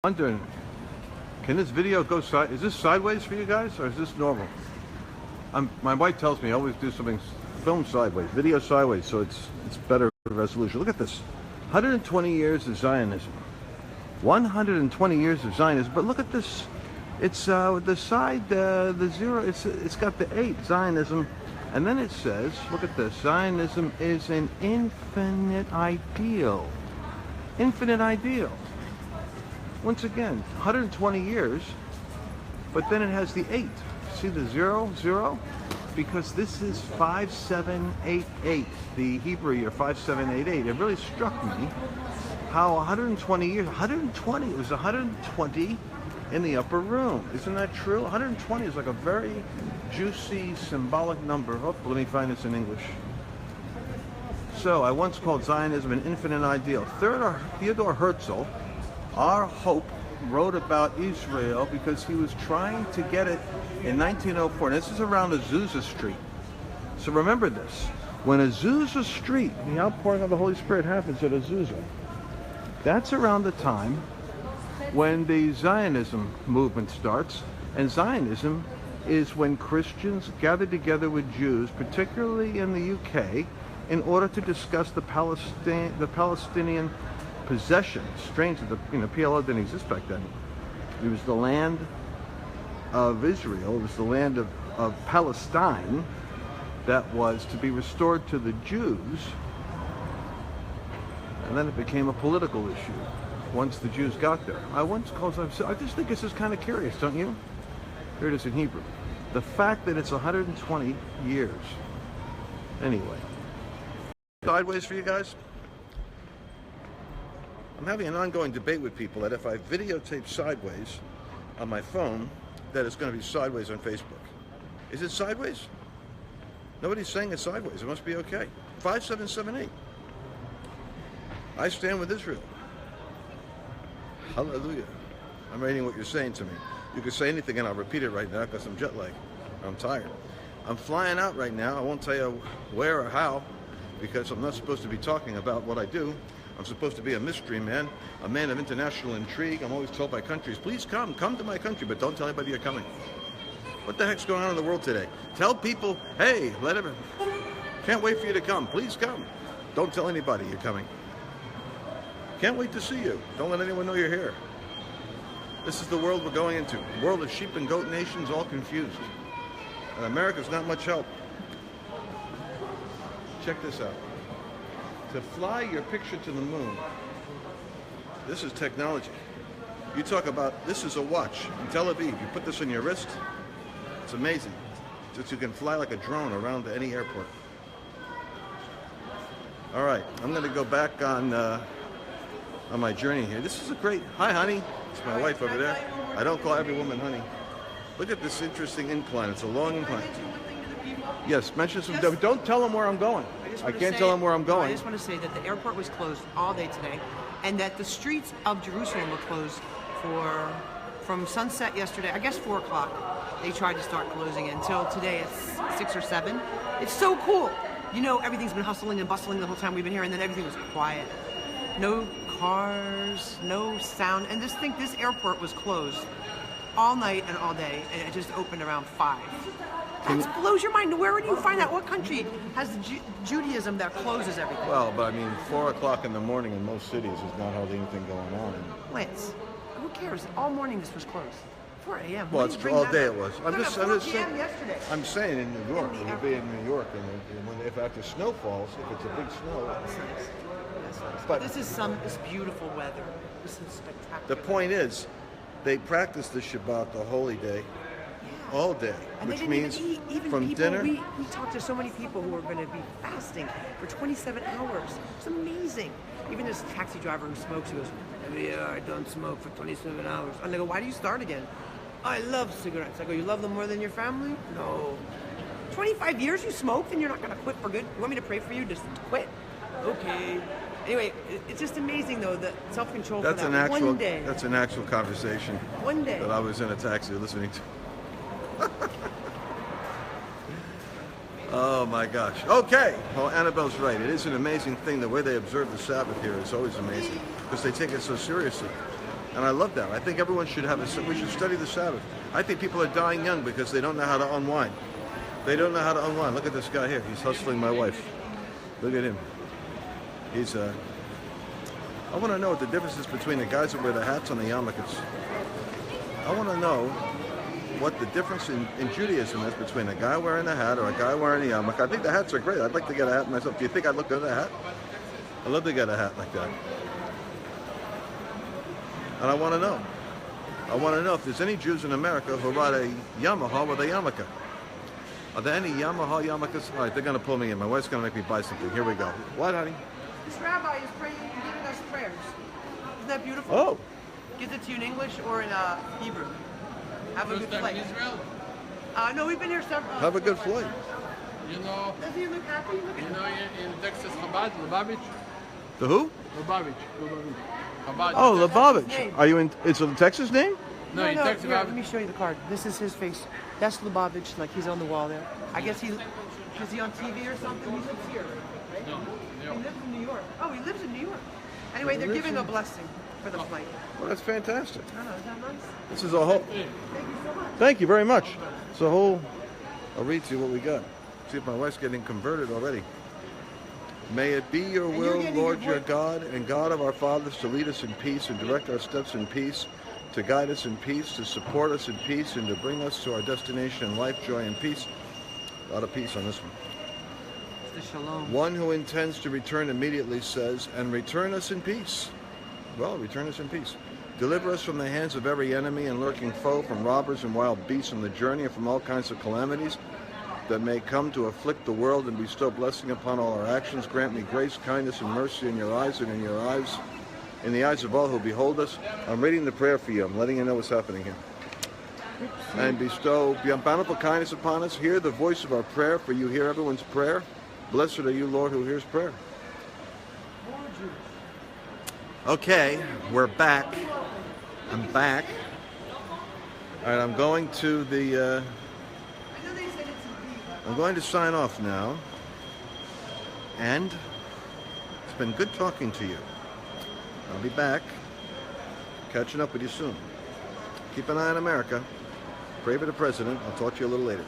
Wondering, can this video go side? Is this sideways for you guys, or is this normal? My wife tells me I always do something, film sideways, video sideways, so it's better resolution. Look at this, 120 years of Zionism, 120 years of Zionism. But look at this, it's the side, the zero. It's got the 8 Zionism, and then it says, look at this, Zionism is an infinite ideal, infinite ideal. Once again, 120 years, but then it has the 8. See the 0, 0? Because this is 5788, the Hebrew year 5788. It really struck me how 120 years, 120, it was 120 in the upper room. Isn't that true? 120 is like a very juicy, symbolic number. Oh, let me find this in English. So, I once called Zionism an infinite ideal. Theodor Herzl, our hope, wrote about Israel because he was trying to get it in 1904. And this is around Azusa Street. So remember this. When Azusa Street, the outpouring of the Holy Spirit happens at Azusa, that's around the time when the Zionism movement starts. And Zionism is when Christians gather together with Jews, particularly in the UK, in order to discuss the Palestinian possessions. Strange that the PLO didn't exist back then. It was the land of Israel. It was the land of Palestine that was to be restored to the Jews, and then it became a political issue once the Jews got there. I just think this is kind of curious, don't you? Here it is in Hebrew. The fact that it's 120 years. Anyway, sideways for you guys. I'm having an ongoing debate with people that if I videotape sideways on my phone, that it's going to be sideways on Facebook. Is it sideways? Nobody's saying it's sideways. It must be okay. 5778. I stand with Israel. Hallelujah. I'm reading what you're saying to me. You can say anything and I'll repeat it right now because I'm jet lagged. I'm tired. I'm flying out right now. I won't tell you where or how because I'm not supposed to be talking about what I do. I'm supposed to be a mystery man, a man of international intrigue. I'm always told by countries, please come to my country, but don't tell anybody you're coming. What the heck's going on in the world today? Tell people, hey, can't wait for you to come. Please come. Don't tell anybody you're coming. Can't wait to see you. Don't let anyone know you're here. This is the world we're going into. The world of sheep and goat nations all confused. And America's not much help. Check this out. To fly your picture to the moon, this is technology. You talk about, this is a watch in Tel Aviv. You put this on your wrist, it's amazing. That you can fly like a drone around any airport. All right, I'm going to go back on my journey here. This is a great, hi honey, it's my wife over there. I don't call every woman honey. Look at this interesting incline, it's a long incline. Yes, mention some, don't tell them where I'm going. I can't tell them where I'm going. I just want to say that the airport was closed all day today, and that the streets of Jerusalem were closed from sunset yesterday, I guess 4 o'clock. They tried to start closing it until today at 6 or 7. It's so cool. You know, everything's been hustling and bustling the whole time we've been here, and then everything was quiet. No cars, no sound, and just think this airport was closed all night and all day, and it just opened around 5. That blows your mind. Where do you find that? What country has Judaism that closes everything? Well, but I mean, 4 o'clock in the morning in most cities is not hardly anything going on. Lance, who cares? All morning this was closed. 4 a.m. Well, it's all day it was. I'm just saying. Yesterday. I'm saying in New York, it would be in New York, and if after snow falls, if it's a big snow. That's nice. But this is this beautiful weather. This is spectacular. The point is, they practice the Shabbat, the holy day, all day, and which they means even eat, even from people, dinner. We talked to so many people who are going to be fasting for 27 hours. It's amazing. Even this taxi driver who smokes, he goes, yeah, I don't smoke for 27 hours. And they go, why do you start again? I love cigarettes. I go, you love them more than your family? No. 25 years you smoked and you're not going to quit for good? You want me to pray for you just to quit? Okay. Anyway, it's just amazing though, the self-control for that one day. That's an actual conversation. One day. That I was in a taxi listening to. Oh my gosh. Okay. Well, Annabelle's right. It is an amazing thing. The way they observe the Sabbath here is always amazing because they take it so seriously. And I love that. I think everyone should have we should study the Sabbath. I think people are dying young because they don't know how to unwind. They don't know how to unwind. Look at this guy here. He's hustling my wife. Look at him. He's I want to know what the difference is between the guys that wear the hats and the yarmulkes. I want to know what the difference in Judaism is between a guy wearing a hat or a guy wearing a yarmulke. I think the hats are great. I'd like to get a hat myself. Do you think I'd look good in a hat? I'd love to get a hat like that. And I want to know. I want to know if there's any Jews in America who ride a Yamaha with a yarmulke. Are there any Yamaha yarmulkes? All right, they're going to pull me in. My wife's going to make me buy something. Here we go. What, honey? This rabbi is praying and giving us prayers. Isn't that beautiful? Oh. Gives it to you in English or in Hebrew. Have a good flight. Israel? No, we've been here several. Have a good flight. You know, Does he look happy? Look at him. in Texas, Chabad, Lubavitch? The who? Lubavitch. Chabad. Oh, That's his Lubavitch. name. Are you in? It's a Texas name? No, in Texas, here, let Lubavitch. me show you the card. This is his face. That's Lubavitch, like he's on the wall there. I guess is he on TV or something? He lives here, right? No, He lives in New York. Oh, he lives in New York. Anyway, they're giving a blessing for the flight. Well, that's fantastic. I don't know, is that nice? This is a whole. Thank you so much. Thank you very much. It's a whole. I'll read to you what we got. See if my wife's getting converted already. May it be your And you're will, getting Lord, your your voice. God, and God of our fathers, to lead us in peace and direct our steps in peace, to guide us in peace, to support us in peace, and to bring us to our destination in life, joy, and peace. A lot of peace on this one. It's the shalom. One who intends to return immediately says, and return us in peace. Well, return us in peace. Deliver us from the hands of every enemy and lurking foe, from robbers and wild beasts on the journey, and from all kinds of calamities that may come to afflict the world, and bestow blessing upon all our actions. Grant me grace, kindness, and mercy in your eyes and in your eyes, in the eyes of all who behold us. I'm reading the prayer for you. I'm letting you know what's happening here. And bestow bountiful kindness upon us. Hear the voice of our prayer, for you hear everyone's prayer. Blessed are you, Lord, who hears prayer. Okay, we're back. I'm back. All right, I'm going to the... I know they said it's in P. I'm going to sign off now. And it's been good talking to you. I'll be back. Catching up with you soon. Keep an eye on America. Pray for the president. I'll talk to you a little later.